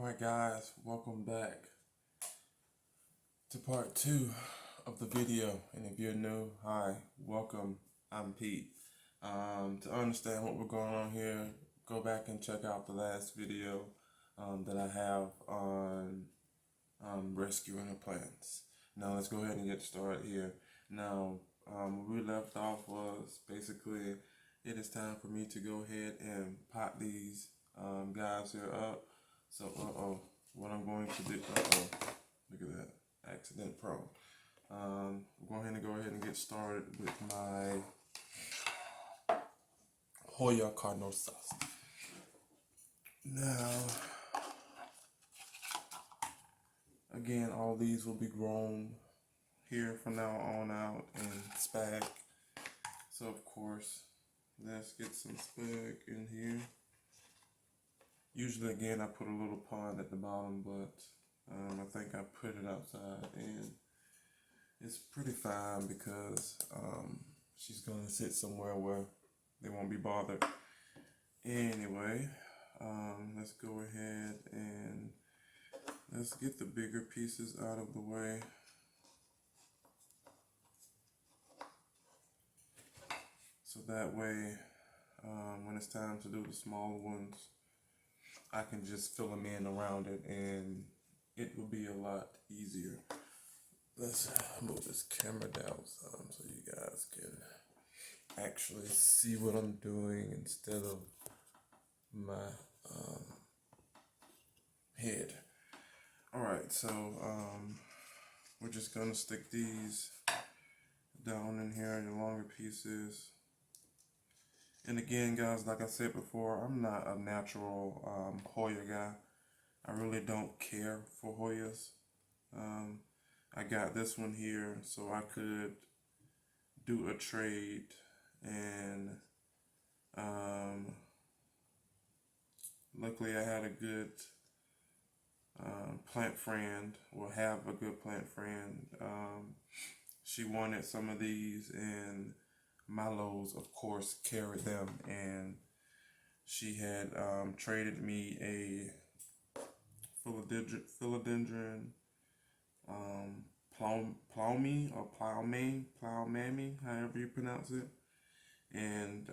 Alright guys, welcome back to part 2 of the video. And if you're new, hi, welcome, I'm Pete. To understand what we're going on here, go back and check out the last video that I have on rescuing the plants. Now let's go ahead and get started here. Now, where we left off was basically it is time for me to go ahead and pot these guys here up. So, what I'm going to do, look at that, accident prone. We're going to go ahead and get started with my HOYA carnosas. Now, again, all these will be grown here from now on out in spag. So, of course, let's get some spag in here. Usually, again, I put a little pond at the bottom, but I think I put it outside, and it's pretty fine because she's going to sit somewhere where they won't be bothered. Anyway, let's go ahead and let's get the bigger pieces out of the way. So that way, when it's time to do the smaller ones, I can just fill them in around it and it will be a lot easier. Let's move this camera down some so you guys can actually see what I'm doing instead of my head. Alright, so we're just going to stick these down in here, the longer pieces. And again, guys, like I said before, I'm not a natural HOYA guy. I really don't care for HOYAs. I got this one here so I could do a trade, and luckily I had a good plant friend, or have a good plant friend. She wanted some of these, and Milo's, of course, carried them, and she had traded me a philodendron, plowmy or plowmammy, however you pronounce it. And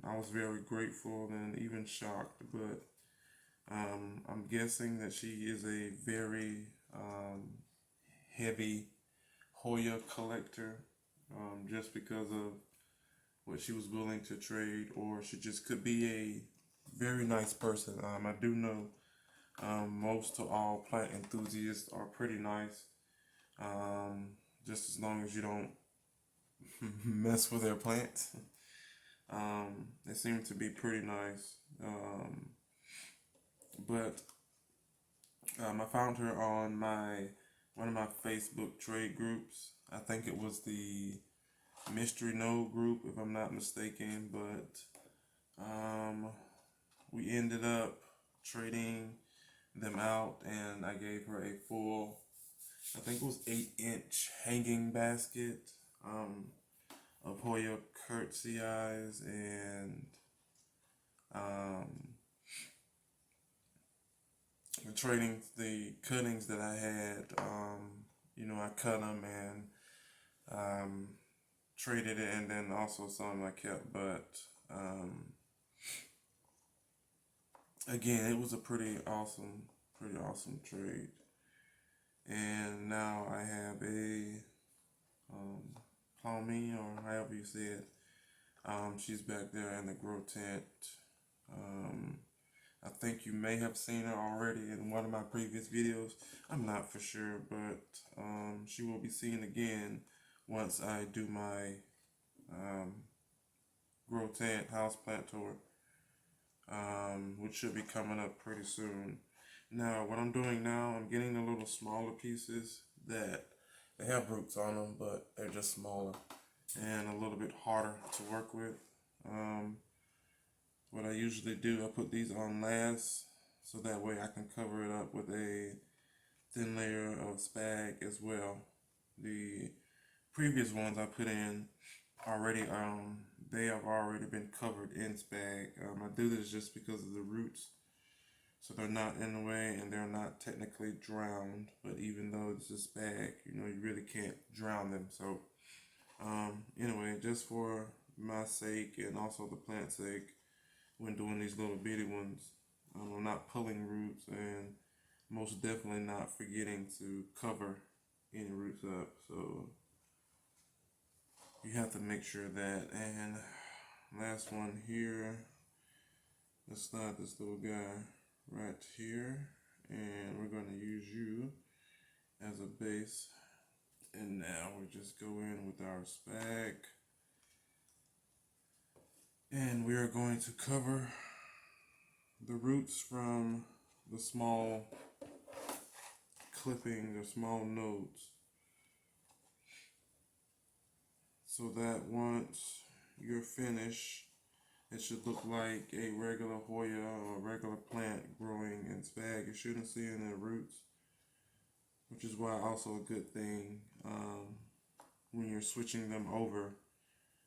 I was very grateful and even shocked, but I'm guessing that she is a very heavy HOYA collector, just because of what she was willing to trade, or she just could be a very nice person. I do know most to all plant enthusiasts are pretty nice, just as long as you don't mess with their plants. They seem to be pretty nice, but I found her on one of my Facebook trade groups. I think it was the Mystery Node group, if I'm not mistaken, but we ended up trading them out, and I gave her a full, I think it was 8-inch hanging basket of HOYA curtsy eyes, and trading the cuttings that I had. I cut them and traded it, and then also some I kept, but again, it was a pretty awesome trade. And now I have a Palmy, or however you say it. She's back there in the grow tent. I think you may have seen her already in one of my previous videos. I'm not for sure, but she will be seen again once I do my grow tent houseplant tour, which should be coming up pretty soon. Now, what I'm doing now, I'm getting the little smaller pieces that they have roots on them, but they're just smaller and a little bit harder to work with. What I usually do, I put these on last, so that way I can cover it up with a thin layer of spag as well. The previous ones I put in already, they have already been covered in spag. I do this just because of the roots, so they're not in the way and they're not technically drowned. But even though it's a spag, you know, you really can't drown them. So anyway, just for my sake and also the plant's sake, when doing these little bitty ones, I'm not pulling roots and most definitely not forgetting to cover any roots up. So you have to make sure that. And last one here, let's slide this little guy right here, and we're going to use you as a base. And now we just go in with our spag, and we are going to cover the roots from the small clipping, the small nodes, so that once you're finished, it should look like a regular HOYA or regular plant growing in spag. You shouldn't see any roots, which is why also a good thing when you're switching them over,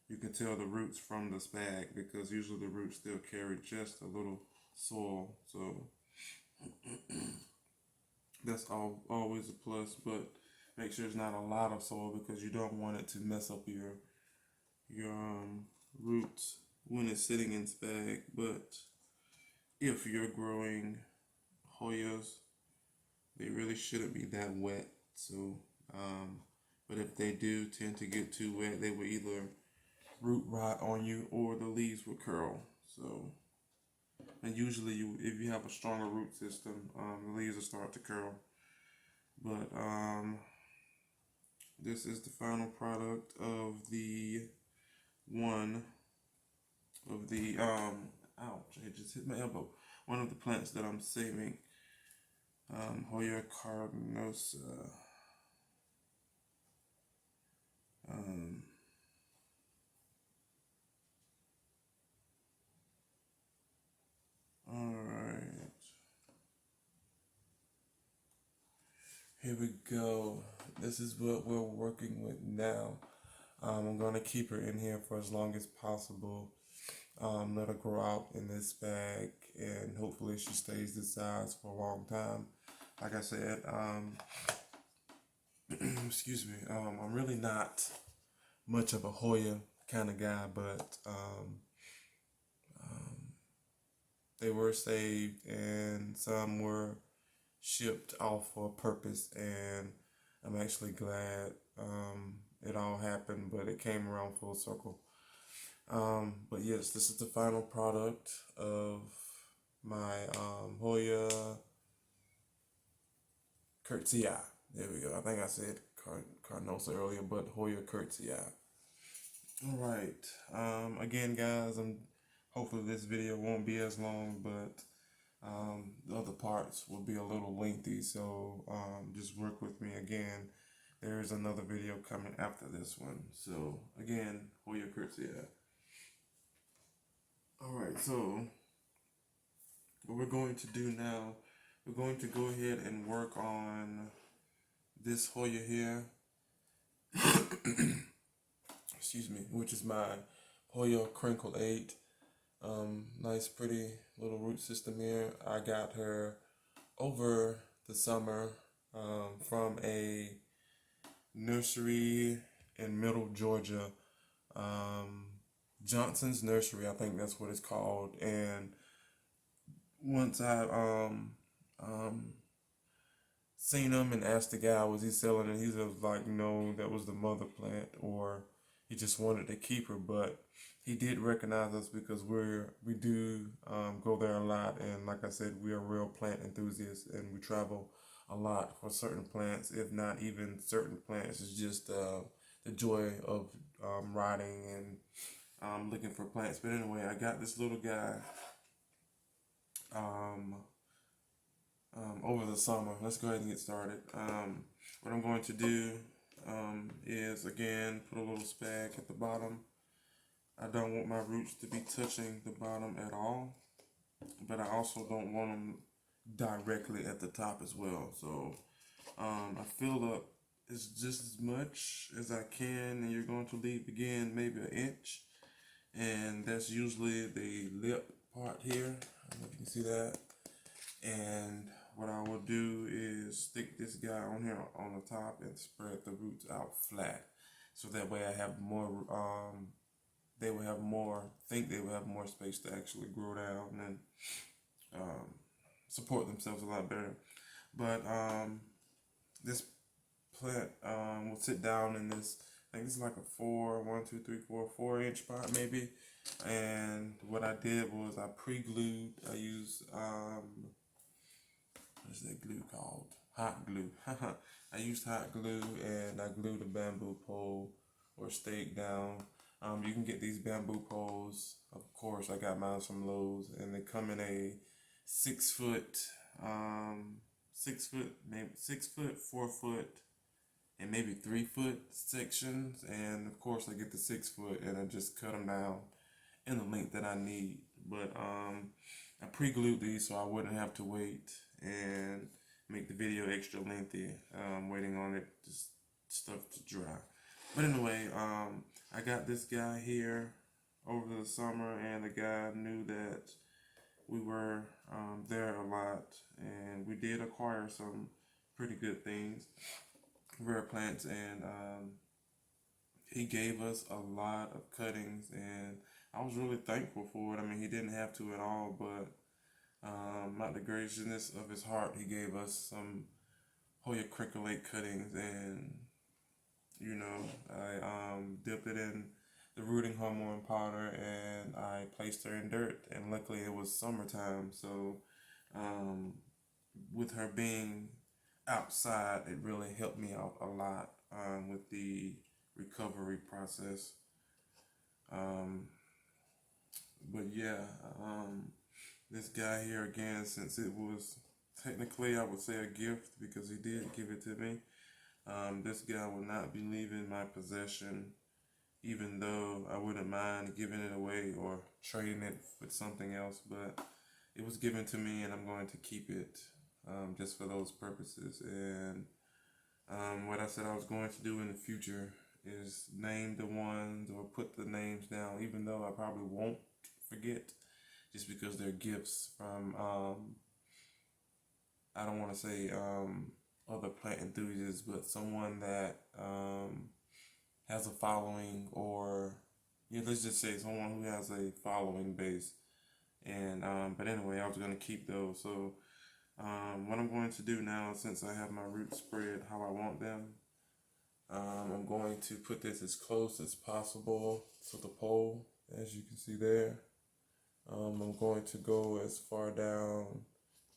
you can tell the roots from the spag, because usually the roots still carry just a little soil. So that's always a plus, but make sure it's not a lot of soil, because you don't want it to mess up your roots when it's sitting in spag. But if you're growing HOYAs, they really shouldn't be that wet. So but if they do tend to get too wet, they will either root rot on you or the leaves will curl. So, and usually if you have a stronger root system, the leaves will start to curl. But this is the final product of the ouch, it just hit my elbow. One of the plants that I'm saving, HOYA carnosa. Alright, here we go. This is what we're working with now. I'm going to keep her in here for as long as possible. Let her grow out in this bag, and hopefully she stays this size for a long time. Like I said, excuse me, I'm really not much of a HOYA kind of guy, but they were saved and some were shipped off for a purpose, and I'm actually glad it all happened, but it came around full circle. But yes, this is the final product of my HOYA curtzii. There we go. I think I said carnosa earlier, but HOYA curtzii. Alright, again guys, hopefully this video won't be as long, but the other parts will be a little lengthy, so just work with me. Again, there is another video coming after this one. So again, HOYA curtzii. Alright, so what we're going to do now, we're going to go ahead and work on this HOYA here. Excuse me, which is my HOYA Crinkle 8. Nice pretty little root system here. I got her over the summer from a nursery in Middle Georgia, Johnson's Nursery, I think that's what it's called. And once I seen him and asked the guy, was he selling it, he was like, no, that was the mother plant, or he just wanted to keep her. But he did recognize us because we do go there a lot, and like I said, we are real plant enthusiasts, and we travel a lot for certain plants, if not even certain plants. It's just the joy of riding and looking for plants. But anyway, I got this little guy over the summer. Let's go ahead and get started. What I'm going to do is, again, put a little spag at the bottom. I don't want my roots to be touching the bottom at all, but I also don't want them directly at the top as well. So I fill up as just as much as I can, and you're going to leave again maybe an inch, and that's usually the lip part here. I don't know if you can see that. And what I will do is stick this guy on here on the top and spread the roots out flat. So that way I have more, they will have more, think they will have more space to actually grow down and support themselves a lot better. But this plant will sit down in this, I think it's like a 4-inch pot maybe. And what I did was I pre-glued, I used, what is that glue called? Hot glue. I used hot glue and I glued a bamboo pole or stake down. You can get these bamboo poles. Of course, I got mine from Lowe's, and they come in a 6 foot, 4 foot, and maybe 3 foot sections. And of course, I get the 6 foot, and I just cut them down in the length that I need. But I pre-glued these so I wouldn't have to wait and make the video extra lengthy, waiting on it stuff to dry. But anyway, I got this guy here over the summer, and the guy knew that we were there a lot, and we did acquire some pretty good things, rare plants, and he gave us a lot of cuttings, and I was really thankful for it. I mean, he didn't have to at all, but out the graciousness of his heart, he gave us some HOYA cricolate cuttings, and you know, I dipped it in the rooting hormone powder, and I placed her in dirt, and luckily it was summertime, so with her being outside, it really helped me out a lot with the recovery process. But yeah, this guy here again, since it was technically, I would say, a gift because he did give it to me, this guy will not be leaving my possession, even though I wouldn't mind giving it away or trading it with something else. But it was given to me, and I'm going to keep it just for those purposes. And what I said I was going to do in the future is name the ones or put the names down, even though I probably won't forget, just because they're gifts from, I don't want to say other plant enthusiasts, but someone that has a following, or yeah, let's just say someone who has a following base. And but anyway, I was going to keep those. So what I'm going to do now, since I have my roots spread how I want them, I'm going to put this as close as possible to the pole, as you can see there. I'm going to go as far down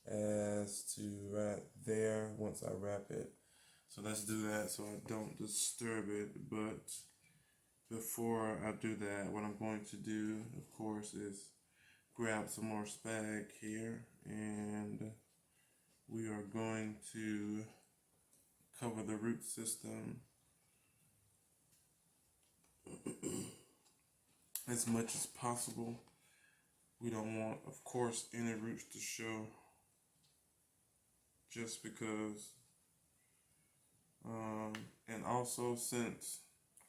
as to right there once I wrap it. So let's do that so I don't disturb it. But before I do that, what I'm going to do, of course, is grab some more spag here, and we are going to cover the root system as much as possible. We don't want, of course, any roots to show, just because, and also since,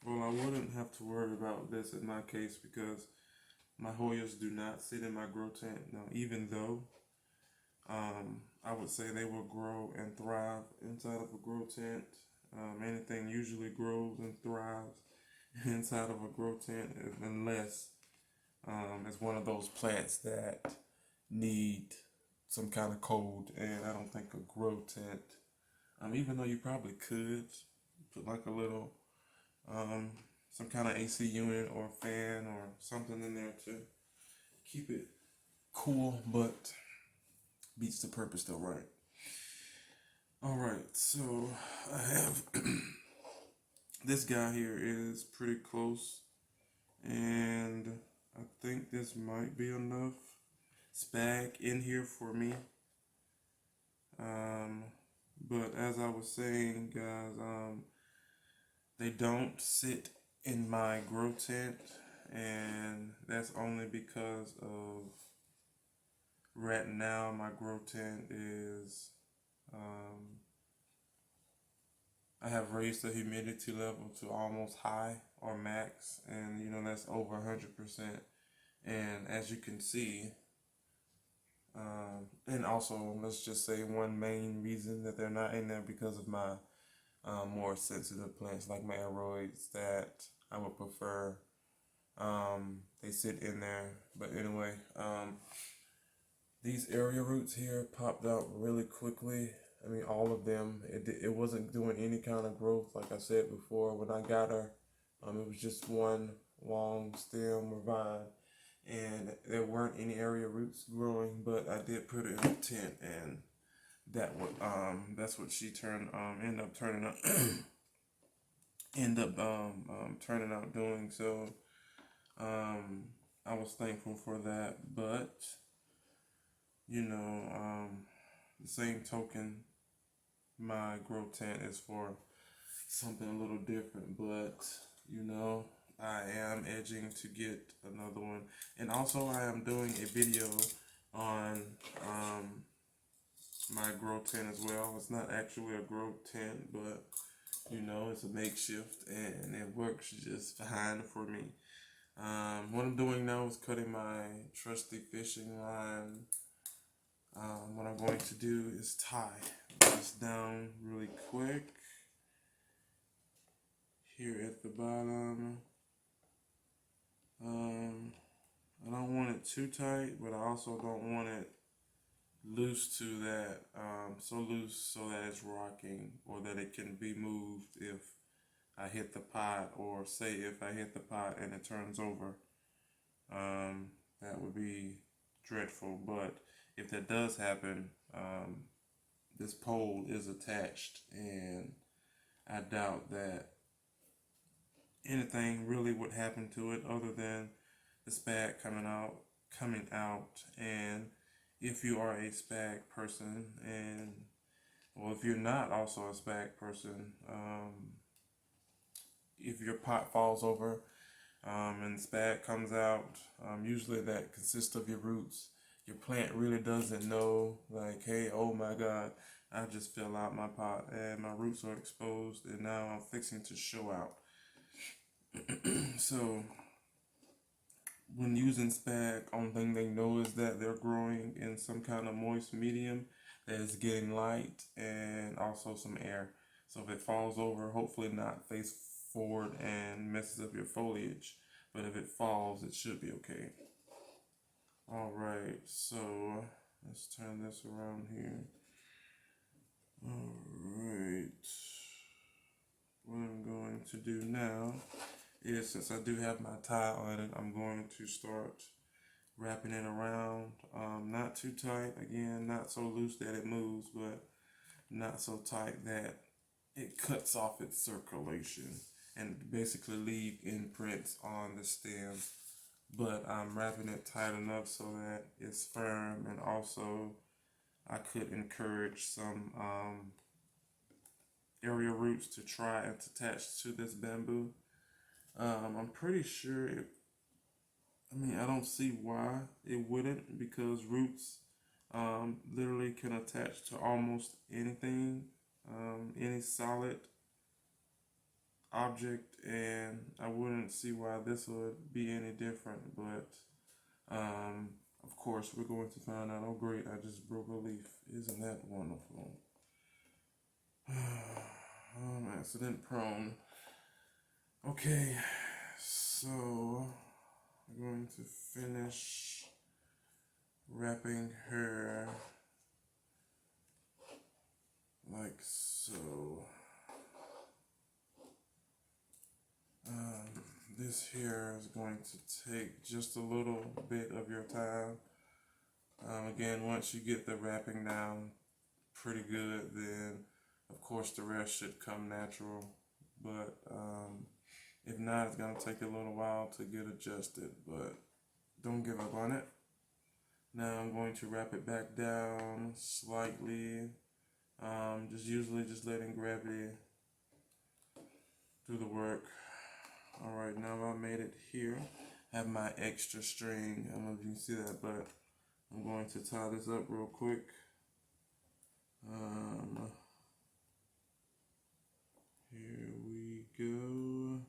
well, I wouldn't have to worry about this in my case because my Hoyas do not sit in my grow tent. Now, even though I would say they will grow and thrive inside of a grow tent, anything usually grows and thrives inside of a grow tent, unless it's one of those plants that need some kind of cold, and I don't think a grow tent, even though you probably could put like a little some kind of AC unit or fan or something in there to keep it cool, but beats the purpose though, right? Alright, so I have this guy here is pretty close, and I think this might be enough spag in here for me. But as I was saying, guys, they don't sit in my grow tent, and that's only because of right now my grow tent is, I have raised the humidity level to almost high or max, and you know that's over 100%. And as you can see, And also, let's just say one main reason that they're not in there because of my more sensitive plants like my aeroids that I would prefer they sit in there. But anyway, these area roots here popped out really quickly. I mean, all of them. It wasn't doing any kind of growth, like I said before. When I got her, it was just one long stem or vine, and there weren't any area roots growing. But I did put it in a tent, and that's what she ended up turning up turning out doing. So I was thankful for that, but the same token, my grow tent is for something a little different, but I am edging to get another one. And also I am doing a video on my grow tent as well. It's not actually a grow tent, but it's a makeshift and it works just fine for me. What I'm doing now is cutting my trusty fishing line. What I'm going to do is tie this down really quick here at the bottom. I don't want it too tight, but I also don't want it loose to that, so loose so that it's rocking or that it can be moved if I hit the pot, or say if I hit the pot and it turns over. That would be dreadful, but if that does happen, this pole is attached, and I doubt that anything really would happen to it other than the spag coming out. And if you are a spag person, and if you're not also a spag person, if your pot falls over and spag comes out, usually that consists of your roots. Your plant really doesn't know, like, hey, oh my God, I just fell out my pot and my roots are exposed and now I'm fixing to show out. So when using spag, only thing they know is that they're growing in some kind of moist medium that is getting light and also some air. So if it falls over, hopefully not face forward and messes up your foliage, but if it falls, it should be okay. Alright, so let's turn this around here. Alright, what I'm going to do now is, since I do have my tie on it, I'm going to start wrapping it around. Not too tight, again, not so loose that it moves, but not so tight that it cuts off its circulation and basically leave imprints on the stem. But I'm wrapping it tight enough so that it's firm, and also I could encourage some area roots to try and attach to this bamboo. I'm pretty sure I don't see why it wouldn't, because roots literally can attach to almost anything, any solid object, and I wouldn't see why this would be any different. But of course we're going to find out. Oh great, I just broke a leaf. Isn't that wonderful? I'm accident prone. Okay, so I'm going to finish wrapping her like so. This here is going to take just a little bit of your time. Again, once you get the wrapping down pretty good, then of course the rest should come natural. But if not, it's going to take a little while to get adjusted, but don't give up on it. Now I'm going to wrap it back down slightly, just letting gravity do the work. Alright, now I made it here. I have my extra string. I don't know if you can see that, but I'm going to tie this up real quick. Here we go.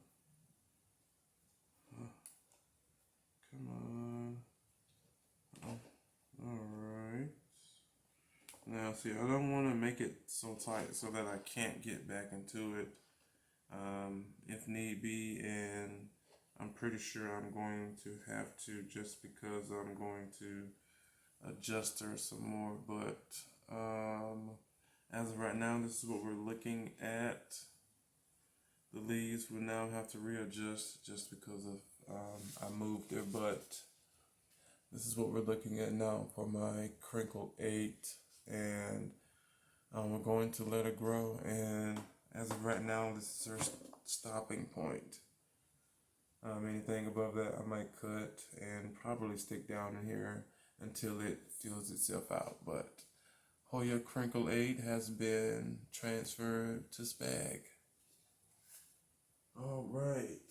Come on. Alright. Now, see, I don't want to make it so tight so that I can't get back into it if need be, and I'm pretty sure I'm going to have to, just because I'm going to adjust her some more. But as of right now, this is what we're looking at. The leaves will now have to readjust just because of I moved their butt. This is what we're looking at now for my crinkled 8, and we're going to let it grow, and as of right now, this is her stopping point. Anything above that I might cut and probably stick down in here until it fills itself out. But HOYA Crinkle 8 has been transferred to Spag. All right.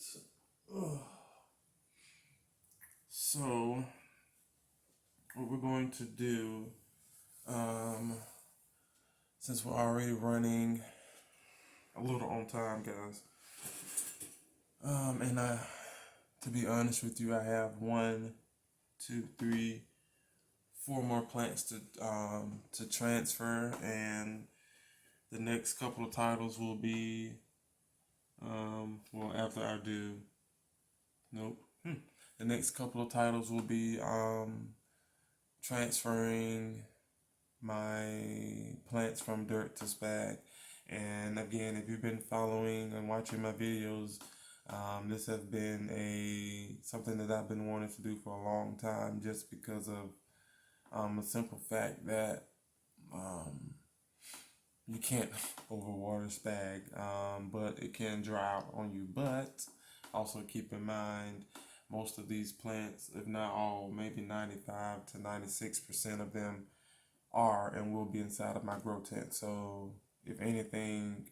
So what we're going to do, since we're already running a little on time, guys, and to be honest with you, I have 1, 2, 3, 4 more plants to transfer, and the next couple of titles will be well, after I do, nope. The next couple of titles will be transferring my plants from dirt to Spag. And again, if you've been following and watching my videos, this has been something that I've been wanting to do for a long time, just because of the simple fact that you can't overwater Spag, but it can dry out on you. But also keep in mind, most of these plants, if not all, maybe 95 to 96% of them are and will be inside of my grow tent. So if anything,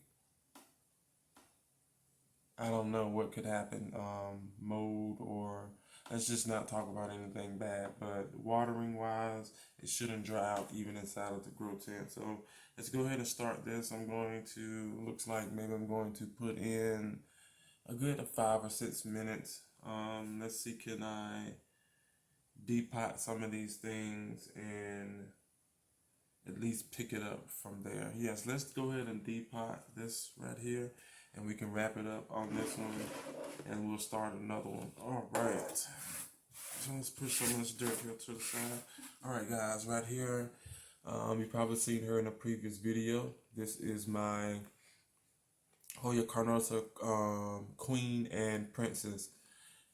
I don't know what could happen, mold, or let's just not talk about anything bad, but watering wise, it shouldn't dry out even inside of the grow tent. So let's go ahead and start this. Looks like maybe I'm going to put in a good 5 or 6 minutes. Let's see, can I depot some of these things and at least pick it up from there? Yes, let's go ahead and depot this right here, and we can wrap it up on this one, and we'll start another one. All right, so let's push some of this dirt here to the side. All right, guys, right here, you've probably seen her in a previous video. This is my HOYA Carnosa Queen and Princess.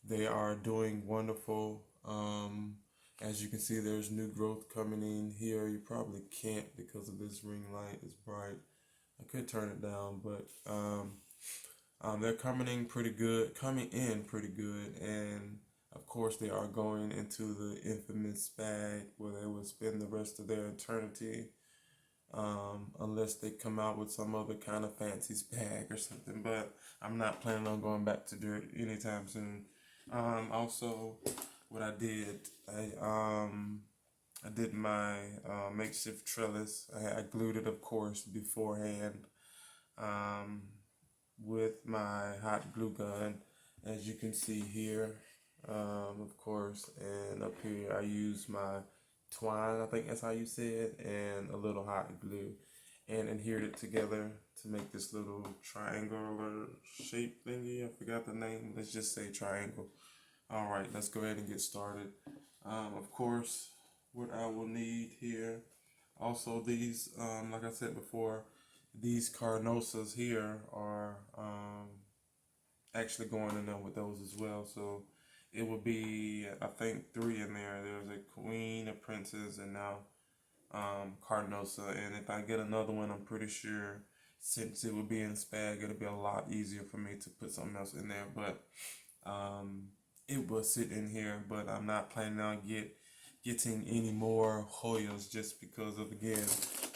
They are doing wonderful. As you can see, there's new growth coming in here. You probably can't because of this ring light. It's bright. I could turn it down, but they're coming in pretty good, and of course they are going into the infamous Spag, where they will spend the rest of their eternity, unless they come out with some other kind of fancy Spag or something. But I'm not planning on going back to dirt anytime soon. Also, what I did my makeshift trellis. I glued it, of course, beforehand with my hot glue gun, as you can see here, of course. And up here I use my twine, I think that's how you say it, and a little hot glue, and adhered it together to make this little triangular shape thingy. I forgot the name. Let's just say triangle. All right, let's go ahead and get started. Of course, what I will need here, also these, like I said before, these carnosas here are actually going in there with those as well. So it will be, I think, 3 in there. There's a queen, a princess, and now carnosa. And if I get another one, I'm pretty sure, since it will be in Spag, it'll be a lot easier for me to put something else in there. But it will sit in here, but I'm not planning on getting any more HOYAs, just because of, again,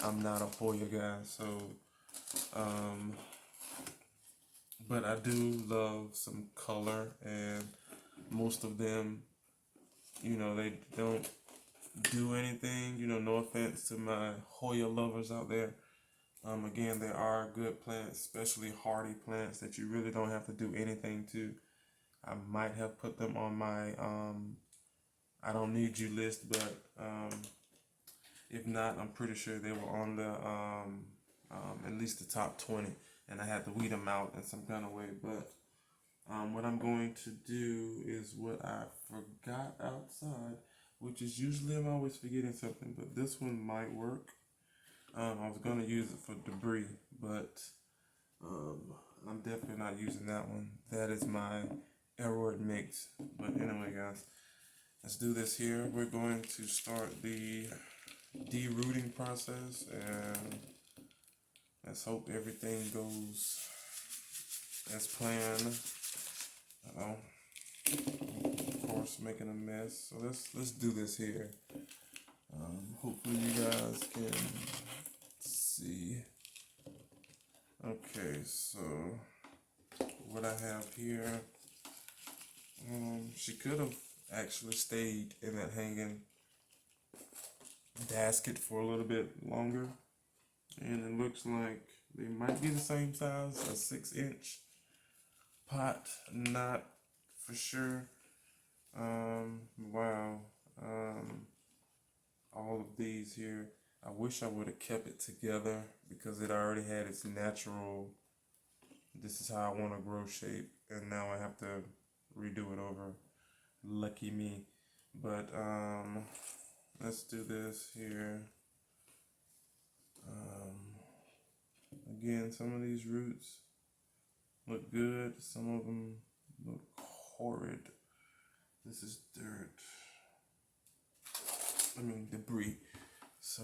I'm not a HOYA guy. So but I do love some color, and most of them, they don't do anything. No offense to my HOYA lovers out there. Again, there are good plants, especially hardy plants, that you really don't have to do anything to. I might have put them on my I don't need you list, but If not, I'm pretty sure they were on the at least the top 20, and I had to weed them out in some kind of way. But what I'm going to do is what I forgot outside, which is usually I'm always forgetting something, but this one might work. I was going to use it for debris, but I'm definitely not using that one. That is my aeroid mix. But anyway, guys, let's do this here. We're going to start the de-rooting process, and let's hope everything goes as planned. Of course, making a mess. So let's do this here. Hopefully you guys can see. Okay, so what I have here, she could have actually stayed in that hanging basket for a little bit longer, and it looks like they might be the same size, a 6-inch pot, not for sure. Wow. All of these here, I wish I would have kept it together because it already had its natural, this is how I want to grow shape, and now I have to redo it over. Lucky me. But let's do this here. Again, some of these roots look good, some of them look horrid. This is dirt. Debris. So,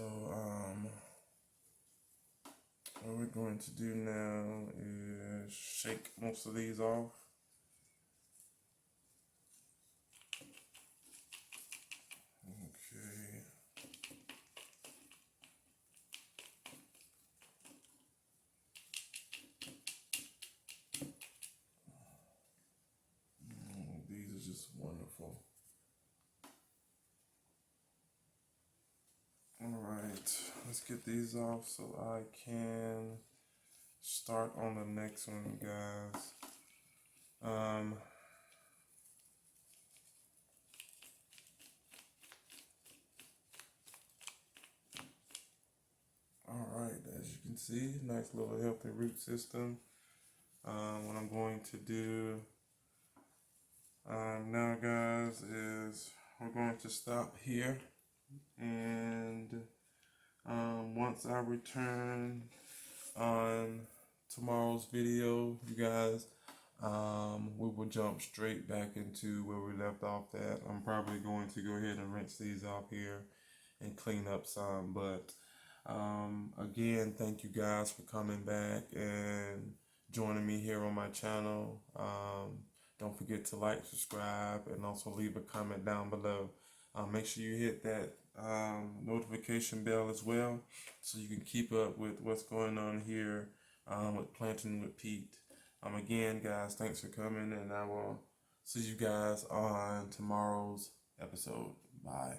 what we're going to do now is shake most of these off. Okay. These are just wonderful. Alright, let's get these off so I can start on the next one, guys. Alright, as you can see, nice little healthy root system. What I'm going to do now, guys, is we're going to stop here, and once I return on tomorrow's video, you guys, we will jump straight back into where we left off at. I'm probably going to go ahead and rinse these off here and clean up some, but again, thank you guys for coming back and joining me here on my channel. Don't forget to like, subscribe, and also leave a comment down below. Make sure you hit that notification bell as well, so you can keep up with what's going on here with Planting with Pete. Again, guys, thanks for coming, and I will see you guys on tomorrow's episode. Bye.